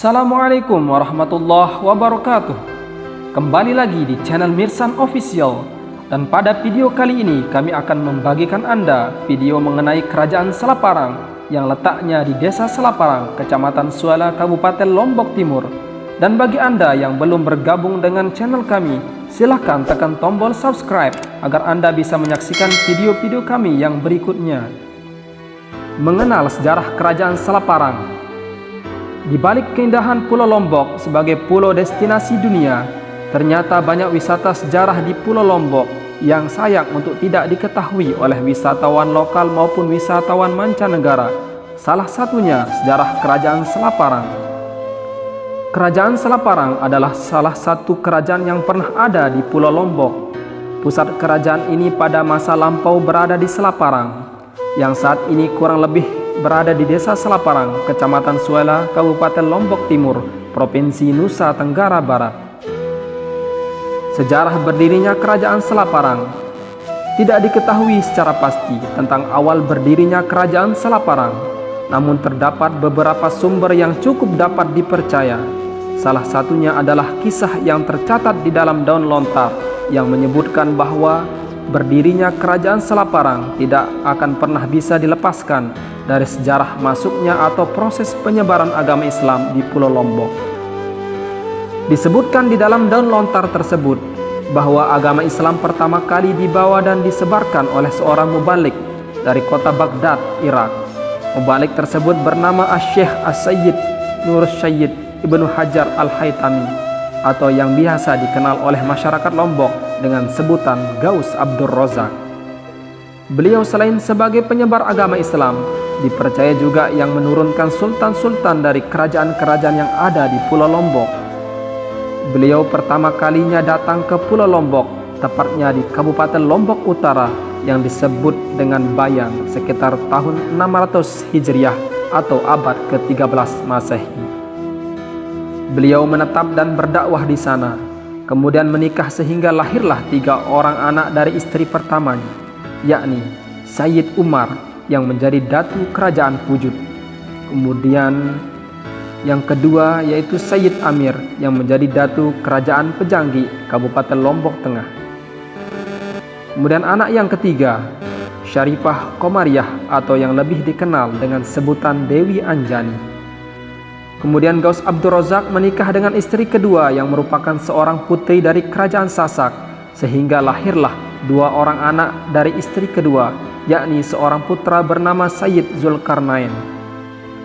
Assalamualaikum warahmatullahi wabarakatuh. Kembali lagi di channel Mirsan Official. Dan pada video kali ini kami akan membagikan Anda video mengenai Kerajaan Selaparang yang letaknya di Desa Selaparang, Kecamatan Suala, Kabupaten Lombok Timur. Dan bagi Anda yang belum bergabung dengan channel kami, silahkan tekan tombol subscribe agar Anda bisa menyaksikan video-video kami yang berikutnya. Mengenal sejarah Kerajaan Selaparang. Di balik keindahan Pulau Lombok sebagai pulau destinasi dunia, ternyata banyak wisata sejarah di Pulau Lombok yang sayang untuk tidak diketahui oleh wisatawan lokal maupun wisatawan mancanegara. Salah satunya sejarah Kerajaan Selaparang. Kerajaan Selaparang adalah salah satu kerajaan yang pernah ada di Pulau Lombok. Pusat kerajaan ini pada masa lampau berada di Selaparang, yang saat ini kurang lebih berada di Desa Selaparang, Kecamatan Suala, Kabupaten Lombok Timur, Provinsi Nusa Tenggara Barat. Sejarah berdirinya Kerajaan Selaparang. Tidak diketahui secara pasti tentang awal berdirinya Kerajaan Selaparang, namun terdapat beberapa sumber yang cukup dapat dipercaya. Salah satunya adalah kisah yang tercatat di dalam daun lontar yang menyebutkan bahwa berdirinya Kerajaan Selaparang tidak akan pernah bisa dilepaskan dari sejarah masuknya atau proses penyebaran agama Islam di Pulau Lombok. Disebutkan di dalam daun lontar tersebut bahwa agama Islam pertama kali dibawa dan disebarkan oleh seorang mubalik dari kota Baghdad, Irak. Mubalik tersebut bernama Asy-Syaikh As-Sayyid Nur Syed Ibnu Hajar Al-Haytami, atau yang biasa dikenal oleh masyarakat Lombok dengan sebutan Gaus Abdur Razak. Beliau selain sebagai penyebar agama Islam, dipercaya juga yang menurunkan sultan-sultan dari kerajaan-kerajaan yang ada di Pulau Lombok. Beliau pertama kalinya datang ke Pulau Lombok, tepatnya di Kabupaten Lombok Utara yang disebut dengan Bayan sekitar tahun 600 Hijriah atau abad ke-13 Masehi. Beliau menetap dan berdakwah di sana, kemudian menikah sehingga lahirlah 3 orang anak dari istri pertamanya, yakni Sayyid Umar yang menjadi datu kerajaan Pujut. Kemudian yang kedua yaitu Sayyid Amir yang menjadi datu kerajaan Pejanggi, Kabupaten Lombok Tengah. Kemudian anak yang ketiga, Syarifah Komariah atau yang lebih dikenal dengan sebutan Dewi Anjani. Kemudian Gaus Abdur Razak menikah dengan istri kedua yang merupakan seorang putri dari kerajaan Sasak, sehingga lahirlah 2 orang anak dari istri kedua, yakni seorang putra bernama Sayyid Zulkarnain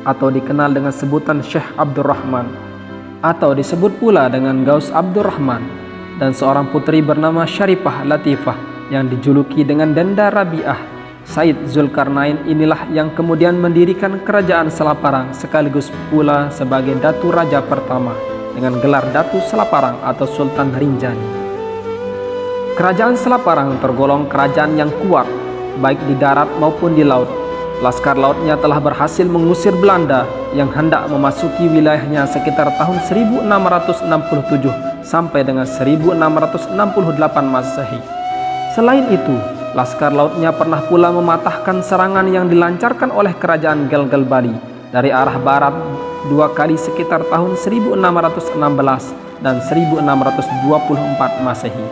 atau dikenal dengan sebutan Syekh Abdurrahman atau disebut pula dengan Gaus Abdurrahman, dan seorang putri bernama Syarifah Latifah yang dijuluki dengan Denda Rabi'ah. Sayyid Zulkarnain inilah yang kemudian mendirikan Kerajaan Selaparang sekaligus pula sebagai Datu Raja pertama dengan gelar Datu Selaparang atau Sultan Rinjani. Kerajaan Selaparang tergolong kerajaan yang kuat baik di darat maupun di laut. Laskar lautnya telah berhasil mengusir Belanda yang hendak memasuki wilayahnya sekitar tahun 1667 sampai dengan 1668 Masehi. Selain itu, laskar lautnya pernah pula mematahkan serangan yang dilancarkan oleh kerajaan Gelgel Bali dari arah barat 2 kali sekitar tahun 1616 dan 1624 Masehi.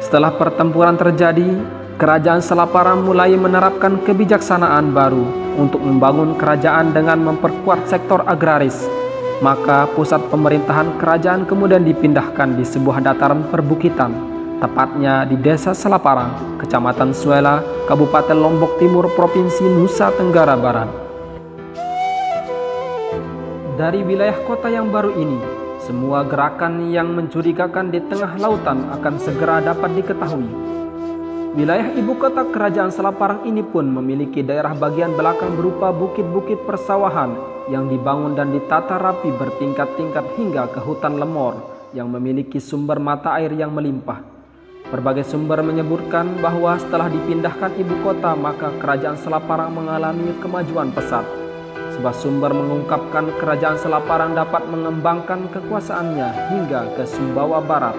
Setelah pertempuran terjadi, Kerajaan Selaparang mulai menerapkan kebijaksanaan baru untuk membangun kerajaan dengan memperkuat sektor agraris. Maka pusat pemerintahan kerajaan kemudian dipindahkan di sebuah dataran perbukitan, tepatnya di Desa Selaparang, Kecamatan Suala, Kabupaten Lombok Timur, Provinsi Nusa Tenggara Barat. Dari wilayah kota yang baru ini, semua gerakan yang mencurigakan di tengah lautan akan segera dapat diketahui. Wilayah ibu kota Kerajaan Selaparang ini pun memiliki daerah bagian belakang berupa bukit-bukit persawahan yang dibangun dan ditata rapi bertingkat-tingkat hingga ke hutan lemor yang memiliki sumber mata air yang melimpah. Berbagai sumber menyebutkan bahwa setelah dipindahkan ibu kota maka Kerajaan Selaparang mengalami kemajuan pesat. Sebuah sumber mengungkapkan Kerajaan Selaparang dapat mengembangkan kekuasaannya hingga ke Sumbawa Barat.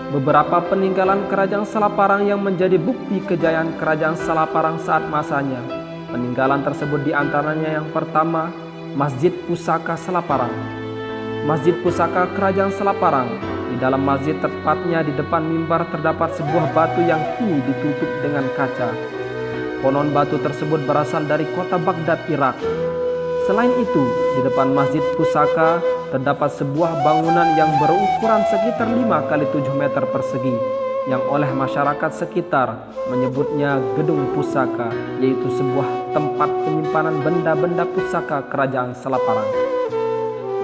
Beberapa peninggalan Kerajaan Selaparang yang menjadi bukti kejayaan Kerajaan Selaparang saat masanya. Peninggalan tersebut diantaranya yang pertama, Masjid Pusaka Selaparang. Masjid Pusaka Kerajaan Selaparang. Di dalam masjid, tepatnya di depan mimbar, terdapat sebuah batu yang kini ditutup dengan kaca. Konon batu tersebut berasal dari kota Baghdad, Irak. Selain itu, di depan Masjid Pusaka terdapat sebuah bangunan yang berukuran sekitar 5 kali 7 meter persegi, yang oleh masyarakat sekitar menyebutnya Gedung Pusaka, yaitu sebuah tempat penyimpanan benda-benda pusaka Kerajaan Selaparang.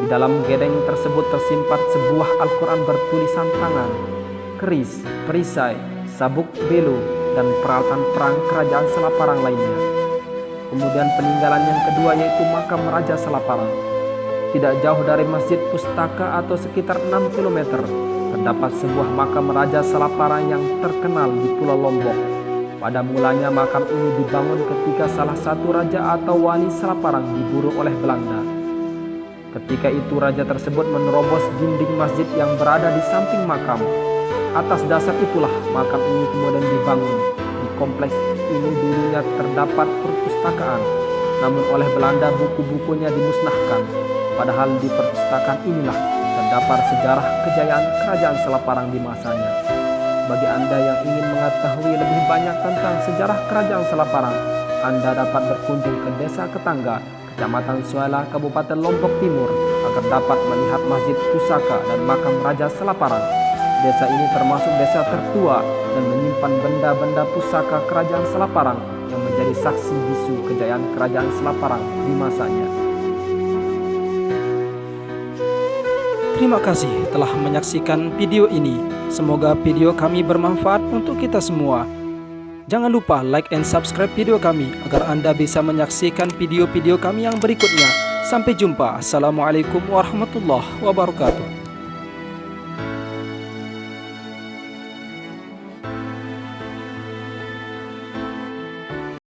Di dalam gedeng tersebut tersimpan sebuah Al-Quran bertulisan tangan, keris, perisai, sabuk belu, dan peralatan perang Kerajaan Selaparang lainnya. Kemudian peninggalan yang kedua yaitu makam Raja Selaparang. Tidak jauh dari Masjid Pustaka atau sekitar 6 km, terdapat sebuah makam Raja Selaparang yang terkenal di Pulau Lombok. Pada mulanya makam ini dibangun ketika salah satu raja atau wali Selaparang diburu oleh Belanda. Ketika itu raja tersebut menerobos dinding masjid yang berada di samping makam. Atas dasar itulah makam ini kemudian dibangun. Di kompleks ini dulunya terdapat perpustakaan, namun oleh Belanda buku-bukunya dimusnahkan. Padahal di perpustakaan inilah terdapat sejarah kejayaan Kerajaan Selaparang di masanya. Bagi Anda yang ingin mengetahui lebih banyak tentang sejarah Kerajaan Selaparang, Anda dapat berkunjung ke Desa Ketangga, Kecamatan Suela, Kabupaten Lombok Timur, agar dapat melihat Masjid Pusaka dan makam Raja Selaparang. Desa ini termasuk desa tertua dan menyimpan benda-benda pusaka Kerajaan Selaparang yang menjadi saksi bisu kejayaan Kerajaan Selaparang di masanya. Terima kasih telah menyaksikan video ini. Semoga video kami bermanfaat untuk kita semua. Jangan lupa like and subscribe video kami agar Anda bisa menyaksikan video-video kami yang berikutnya. Sampai jumpa. Assalamualaikum warahmatullahi wabarakatuh.